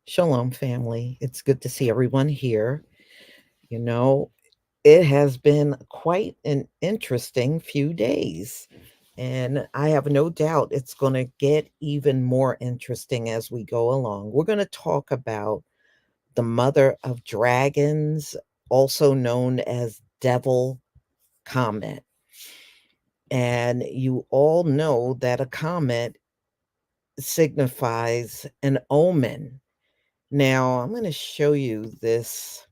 Shalom, family. It's good to see everyone here. You know, it has been quite an interesting few days, and I have no doubt it's going to get even more interesting as we go along. We're going to talk about the mother of dragons, also known as Devil Comet. And you all know that a comet signifies an omen. Now, I'm going to show you this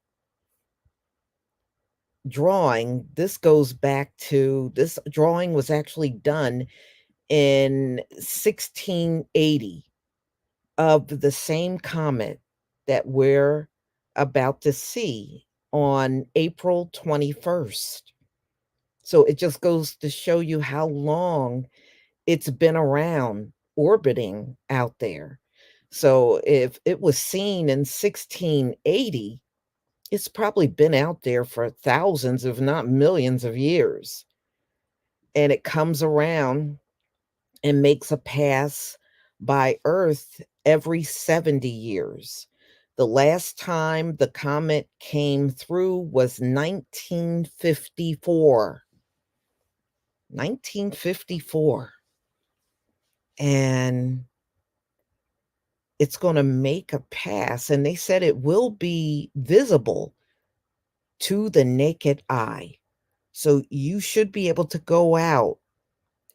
drawing. This goes back to this drawing was actually done in 1680 of the same comet that we're about to see on April 21st. So it just goes to show you how long it's been around orbiting out there. So if it was seen in 1680, it's probably been out there for thousands, if not millions of years. And it comes around and makes a pass by Earth every 70 years. The last time the comet came through was 1954. 1954. And it's going to make a pass. And they said it will be visible to the naked eye. So you should be able to go out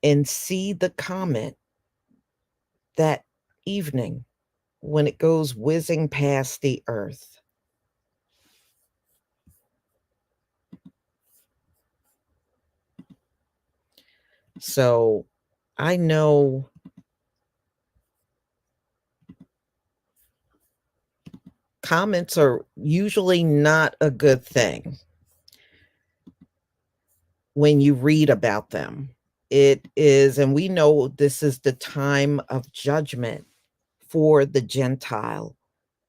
and see the comet that evening when it goes whizzing past the Earth. So I know comets are usually not a good thing when you read about them. It is, and we know this is the time of judgment for the Gentile,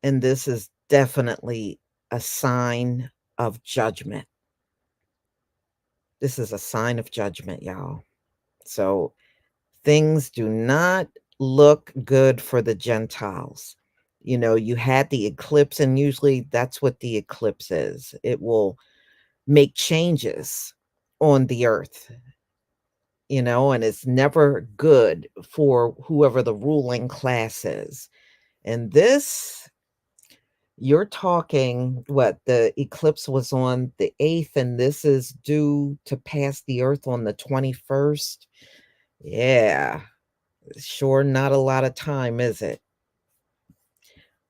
and this is definitely a sign of judgment. This is a sign of judgment, y'all. So things do not look good for the Gentiles. You know, you had the eclipse, and usually that's what the eclipse is. It will make changes on the earth, you know, and it's never good for whoever the ruling class is. And this, you're talking what the eclipse was on the 8th, and this is due to pass the earth on the 21st. Yeah, sure, not a lot of time, is it?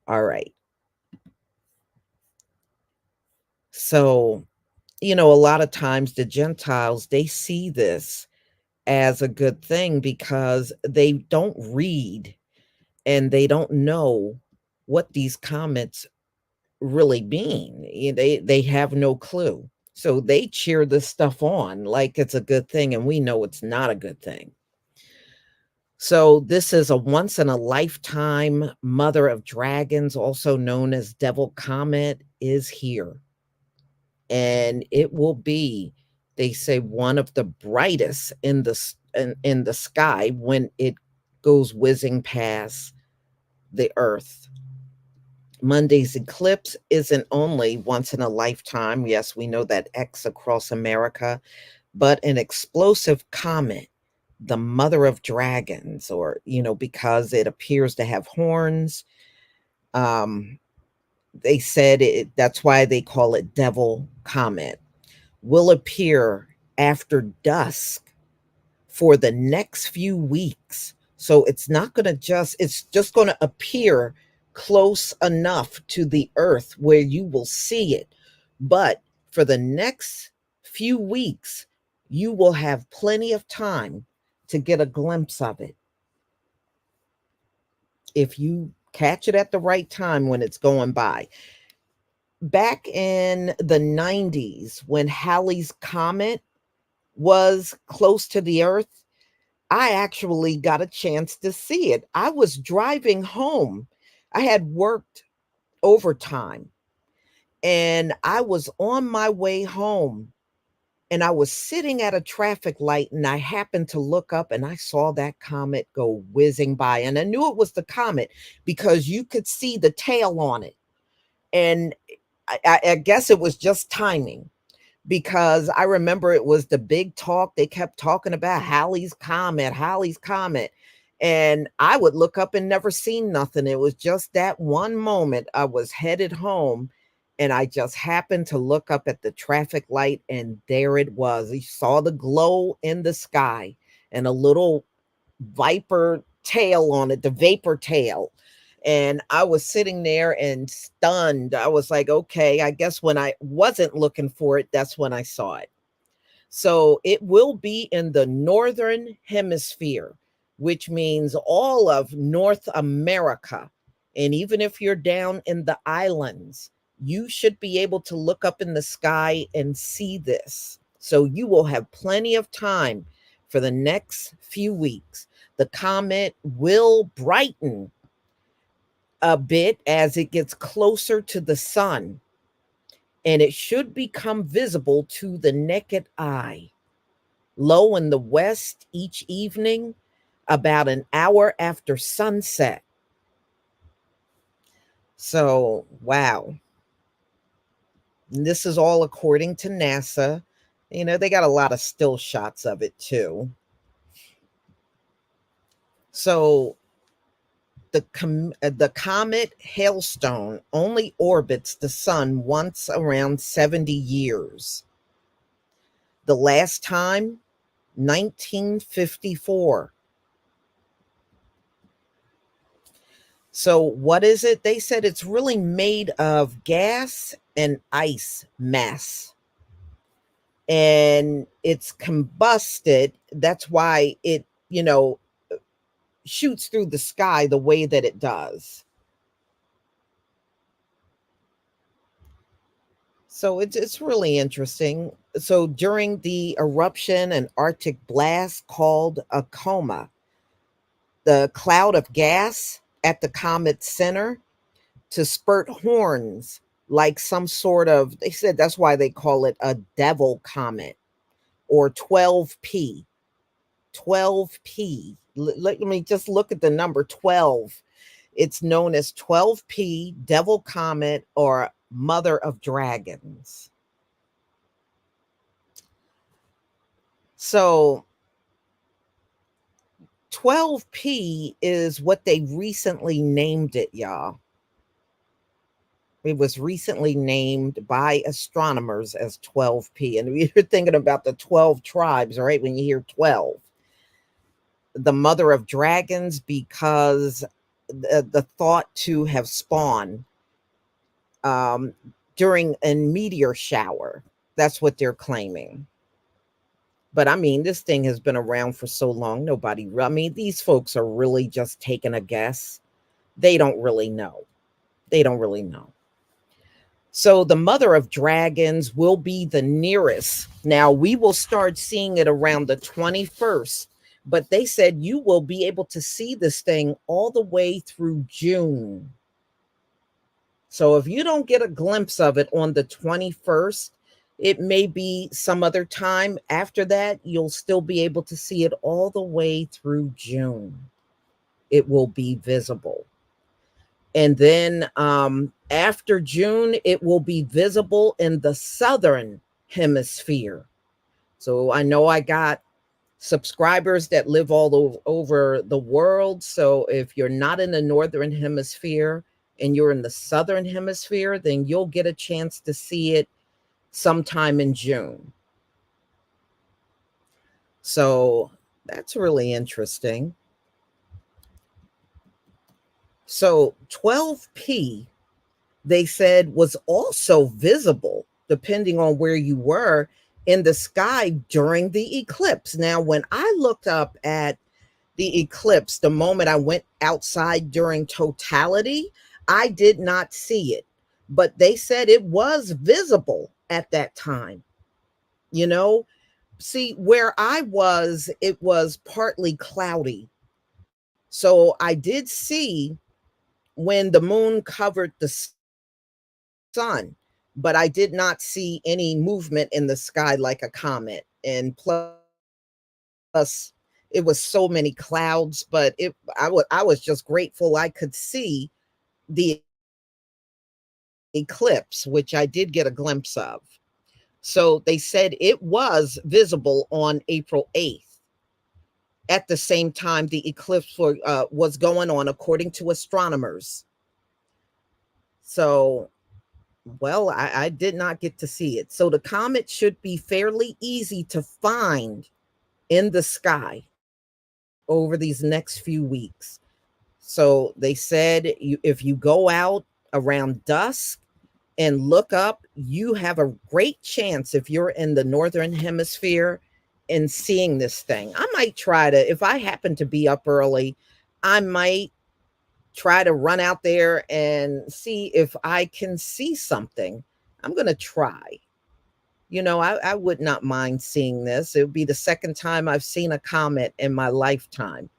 All right. So, you know, a lot of times the Gentiles, they see this as a good thing because they don't read and they don't know what these comments really mean. They have no clue. So they cheer this stuff on like it's a good thing, and we know it's not a good thing. So this is a once in a lifetime mother of dragons, also known as Devil Comet, is here. And it will be, they say, one of the brightest in in the sky when it goes whizzing past the earth. Monday's eclipse isn't only once in a lifetime. Yes, we know that X across America, but an explosive comet, the mother of dragons, or, you know, because it appears to have horns. Um, they said that's why they call it Devil Comet, will appear after dusk for the next few weeks. So it's not going to it's just going to appear close enough to the earth where you will see it. But for the next few weeks, you will have plenty of time to get a glimpse of it. If you catch it at the right time when it's going by. Back in the 90s, when Halley's Comet was close to the earth, I actually got a chance to see it. I was driving home. I had worked overtime and I was on my way home, and I was sitting at a traffic light, and I happened to look up and I saw that comet go whizzing by, and I knew it was the comet because you could see the tail on it. And I guess it was just timing, because I remember it was the big talk. They kept talking about Halley's Comet, Halley's Comet. And I would look up and never seen nothing. It was just that one moment I was headed home, and I just happened to look up at the traffic light, and there it was. You saw the glow in the sky and a little viper tail on it, the vapor tail. And I was sitting there and stunned. I was like, okay, I guess when I wasn't looking for it, that's when I saw it. So it will be in the northern hemisphere, which means all of North America. And even if you're down in the islands, you should be able to look up in the sky and see this. So you will have plenty of time for the next few weeks. The comet will brighten a bit as it gets closer to the sun, and it should become visible to the naked eye low in the west each evening, about an hour after sunset. So, wow. And this is all according to NASA. You know, they got a lot of still shots of it too. So, the comet Hailstone only orbits the sun once around 70 years. The last time, 1954. So, what is it? They said it's really made of gas and ice mass, and it's combusted. That's why it, you know, shoots through the sky the way that it does. So it's really interesting. So during the eruption, an Arctic blast called a coma, the cloud of gas at the comet's center to spurt horns like some sort of, they said that's why they call it a devil comet or 12p. 12p. Let me just look at the number 12. It's known as 12p, devil comet, or mother of dragons. So 12p is what they recently named it, y'all. It was recently named by astronomers as 12p. And you're thinking about the 12 tribes, right? When you hear 12, the mother of dragons, because the thought to have spawned um, during a meteor shower. That's what they're claiming. But I mean, this thing has been around for so long. I mean, these folks are really just taking a guess. They don't really know. They don't really know. So the mother of dragons will be the nearest. Now we will start seeing it around the 21st, but they said you will be able to see this thing all the way through June. So if you don't get a glimpse of it on the 21st, it may be some other time after that. You'll still be able to see it all the way through June. It will be visible. And then after June, it will be visible in the southern hemisphere. So I know I got subscribers that live over the world. So if you're not in the northern hemisphere and you're in the southern hemisphere, then you'll get a chance to see it sometime in June. So that's really interesting. So 12p, they said, was also visible depending on where you were in the sky during the eclipse. Now, when I looked up at the eclipse, the moment I went outside during totality, I did not see it, but they said it was visible at that time. You know, see, where I was, it was partly cloudy. So I did see when the moon covered the sun, but I did not see any movement in the sky like a comet. And plus, it was so many clouds, but I was just grateful I could see the eclipse, which I did get a glimpse of. So they said it was visible on April 8th. At the same time, the eclipse was going on, according to astronomers. So, well, I did not get to see it. So the comet should be fairly easy to find in the sky over these next few weeks. So they said if you go out around dusk and look up, you have a great chance if you're in the northern hemisphere in seeing this thing. I might try to, if I happen to be up early, I might try to run out there and see if I can see something. I'm going to try. I would not mind seeing this. It would be the second time I've seen a comet in my lifetime.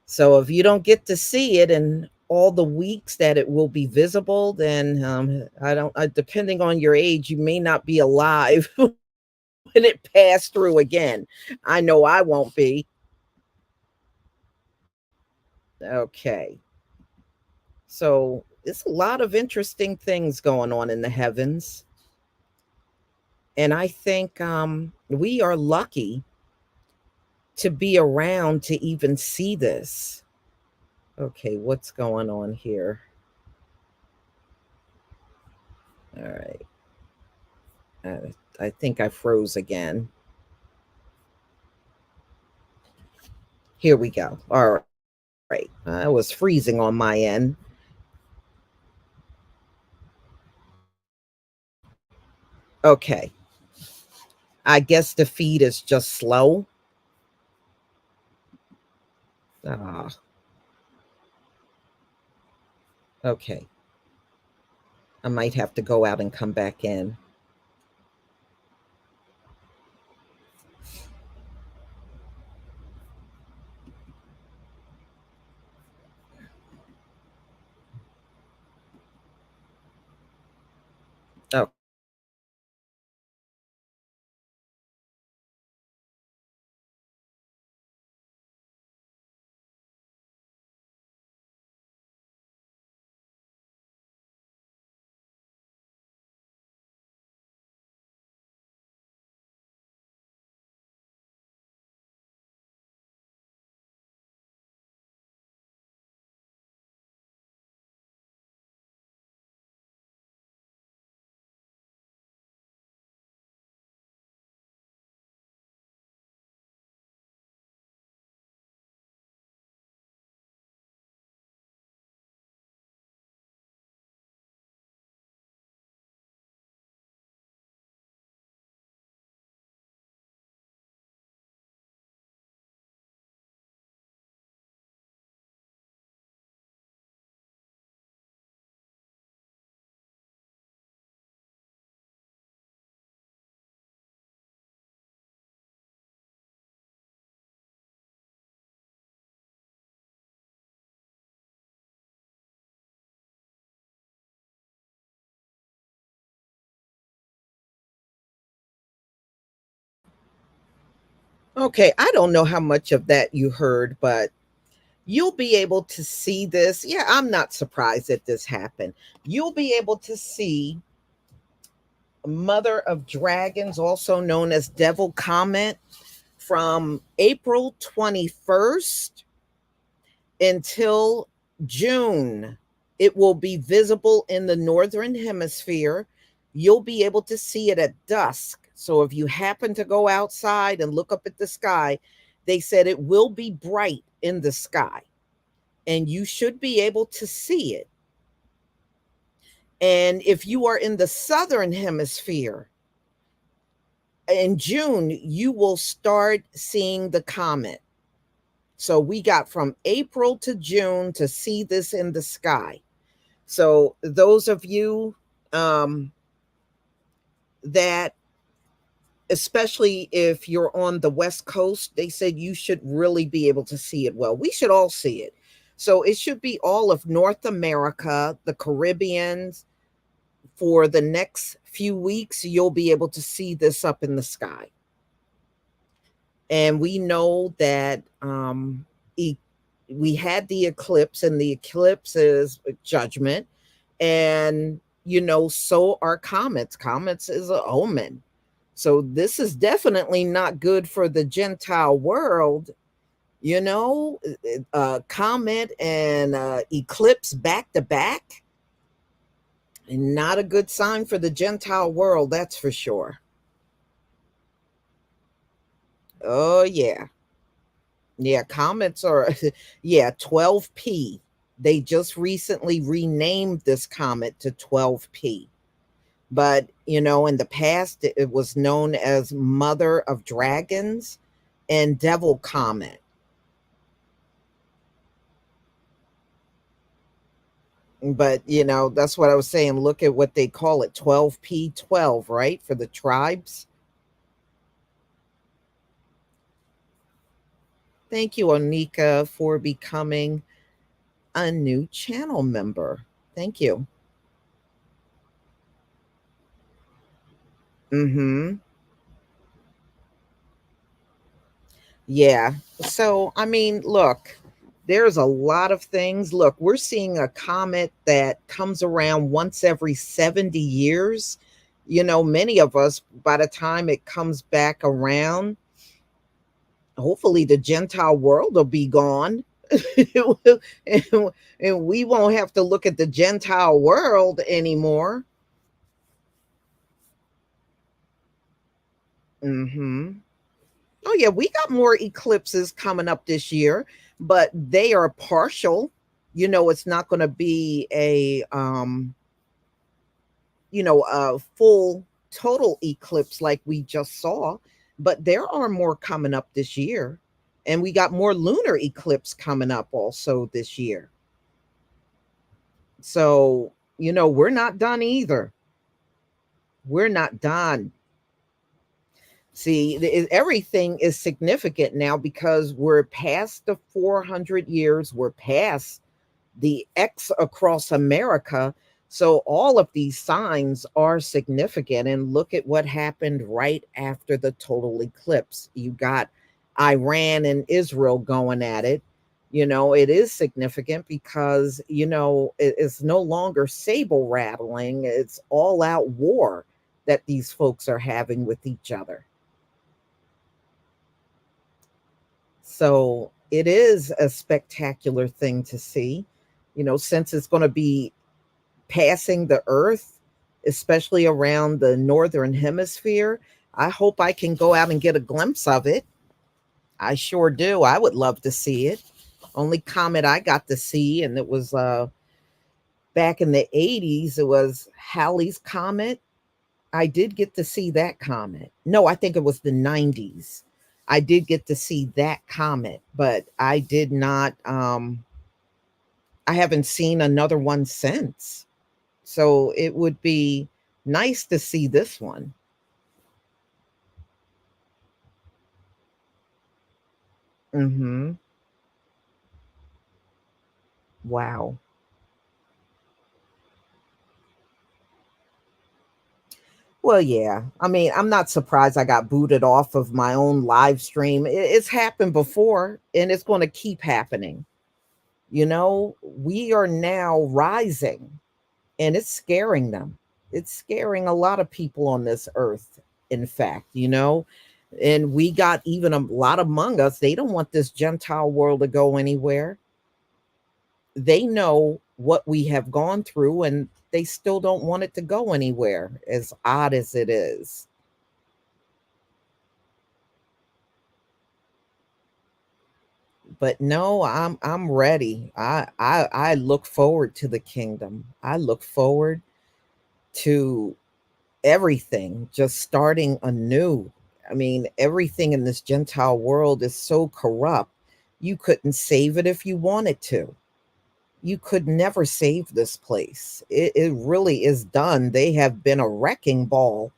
So if you don't get to see it in all the weeks that it will be visible, then I don't, depending on your age, you may not be alive when it passed through again. I know I won't be. Okay. So it's a lot of interesting things going on in the heavens. And I think we are lucky to be around to even see this. Okay, what's going on here? All right. I think I froze again. Here we go. All right. I was freezing on my end. Okay. I guess the feed is just slow. Ah, okay. I might have to go out and come back in. Oh, okay. I don't know how much of that you heard, but you'll be able to see this. Yeah, I'm not surprised that this happened. You'll be able to see Mother of Dragons, also known as Devil Comet, from April 21st until June. It will be visible in the northern hemisphere. You'll be able to see it at dusk. So if you happen to go outside and look up at the sky, they said it will be bright in the sky and you should be able to see it. And if you are in the southern hemisphere, in June, you will start seeing the comet. So we got from April to June to see this in the sky. So those of you um, that, especially if you're on the West Coast, they said you should really be able to see it well. We should all see it. So it should be all of North America, the Caribbean. For the next few weeks, you'll be able to see this up in the sky. And we know that we had the eclipse, and the eclipse is judgment. And, so are comets. Comets is an omen. So this is definitely not good for the Gentile world. Comet and eclipse back to back. Not a good sign for the Gentile world, that's for sure. Oh, yeah. Yeah, comets are, yeah, 12P. They just recently renamed this comet to 12P. But, in the past, it was known as Mother of Dragons and Devil Comet. But, that's what I was saying. Look at what they call it, 12P12, right? For the tribes. Thank you, Onika, for becoming a new channel member. Thank you. Mhm. Yeah. So, I mean, look, there's a lot of things. Look, we're seeing a comet that comes around once every 70 years. Many of us, by the time it comes back around, hopefully the Gentile world will be gone. and, and we won't have to look at the Gentile world anymore. Mhm. Oh yeah, we got more eclipses coming up this year, but they are partial. It's not going to be a full total eclipse like we just saw, but there are more coming up this year. And we got more lunar eclipse coming up also this year. So, we're not done either. We're not done. See, everything is significant now because we're past the 400 years, we're past the X across America. So all of these signs are significant. And look at what happened right after the total eclipse. You got Iran and Israel going at it. It is significant because, it's no longer saber rattling, it's all out war that these folks are having with each other. So it is a spectacular thing to see, since it's going to be passing the earth, especially around the northern hemisphere. I hope I can go out and get a glimpse of it. I sure do. I would love to see it. Only comet I got to see, and it was back in the 80s, it was Halley's Comet. I did get to see that comet. No, I think it was the 90s. I did get to see that comet, but I did not I haven't seen another one since. So it would be nice to see this one. Mhm. Wow. Well, yeah. I mean, I'm not surprised I got booted off of my own live stream. It's happened before and it's going to keep happening. We are now rising and it's scaring them. It's scaring a lot of people on this earth, in fact. And we got even a lot among us, they don't want this Gentile world to go anywhere. They know what we have gone through and they still don't want it to go anywhere, as odd as it is. But no, I'm ready. I look forward to the kingdom. I look forward to everything just starting anew. I mean, everything in this Gentile world is so corrupt. You couldn't save it if you wanted to. You could never save this place. It really is done. They have been a wrecking ball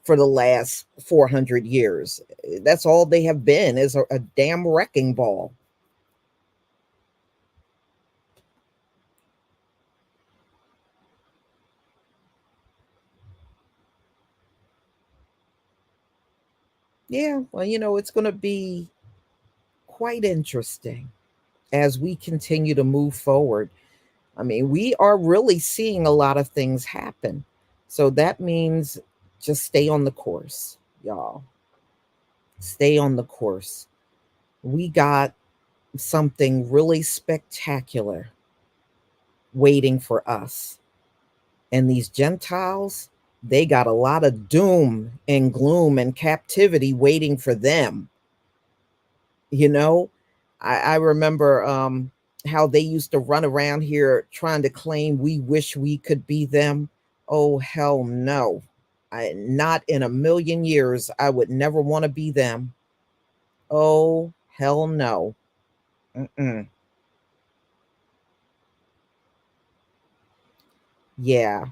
for the last 400 years. That's all they have been, is a damn wrecking ball. Yeah, well, it's going to be quite interesting as we continue to move forward. I mean, we are really seeing a lot of things happen. So that means just stay on the course, y'all. Stay on the course. We got something really spectacular waiting for us. And these Gentiles, they got a lot of doom and gloom and captivity waiting for them. You know, I remember how they used to run around here trying to claim we wish we could be them. Oh, hell no. Not in a million years. I would never want to be them. Oh, hell no. Mm-mm. Yeah.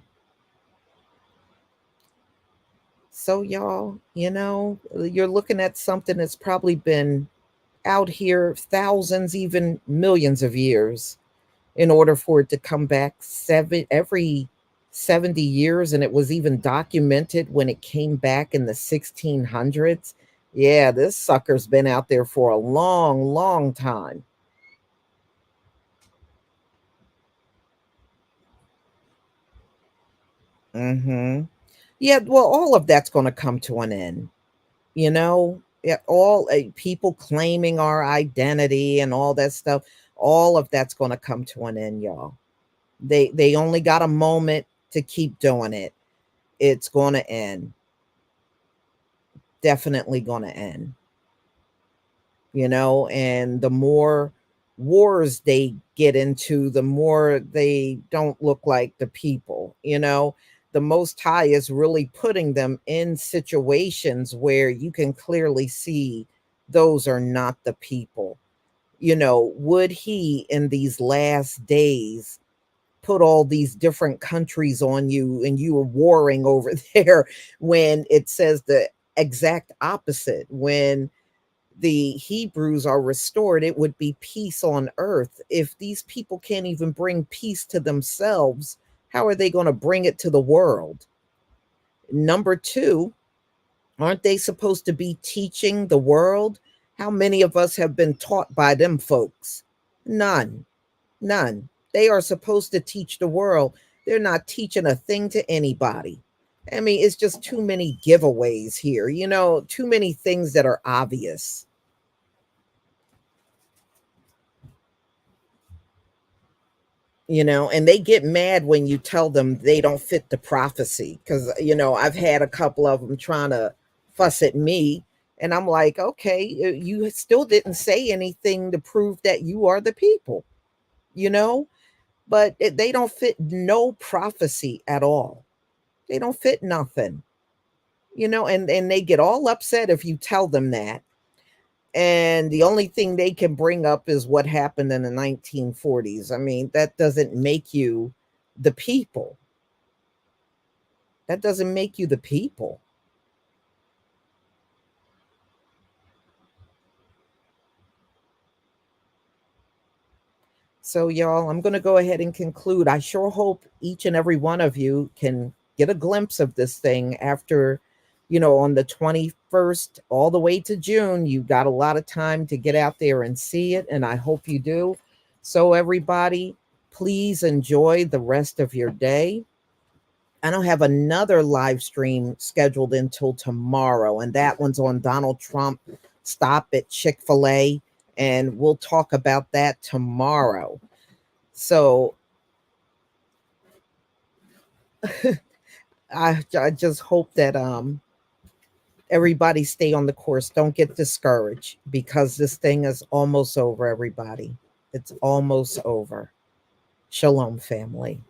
So, y'all, you're looking at something that's probably been out here thousands, even millions of years, in order for it to come back every 70 years. And it was even documented when it came back in the 1600s. Yeah, this sucker's been out there for a long, long time. Hmm. Yeah, well, all of that's going to come to an end. Yeah, all people claiming our identity and all that stuff, all of that's going to come to an end, y'all. They only got a moment to keep doing it. It's going to end. Definitely going to end. And the more wars they get into, the more they don't look like the people. The Most High is really putting them in situations where you can clearly see those are not the people. Would he in these last days put all these different countries on you and you were warring over there, when it says the exact opposite. When the Hebrews are restored, it would be peace on earth. If these people can't even bring peace to themselves, how are they going to bring it to the world? Number two, aren't they supposed to be teaching the world? How many of us have been taught by them folks? None. None. They are supposed to teach the world. They're not teaching a thing to anybody. I mean, it's just too many giveaways here, too many things that are obvious. And they get mad when you tell them they don't fit the prophecy, because I've had a couple of them trying to fuss at me, and I'm like, okay, you still didn't say anything to prove that you are the people, you know but they don't fit no prophecy at all. They don't fit nothing, and they get all upset if you tell them that. And the only thing they can bring up is what happened in the 1940s. I mean, that doesn't make you the people. That doesn't make you the people. So, y'all, I'm going to go ahead and conclude. I sure hope each and every one of you can get a glimpse of this thing after, on the 21st all the way to June. You got a lot of time to get out there and see it, and I hope you do. So, everybody, please enjoy the rest of your day. I don't have another live stream scheduled until tomorrow, and that one's on Donald Trump stop at Chick-fil-A, and we'll talk about that tomorrow. So I just hope that everybody stay on the course. Don't get discouraged, because this thing is almost over, everybody. It's almost over. Shalom, family.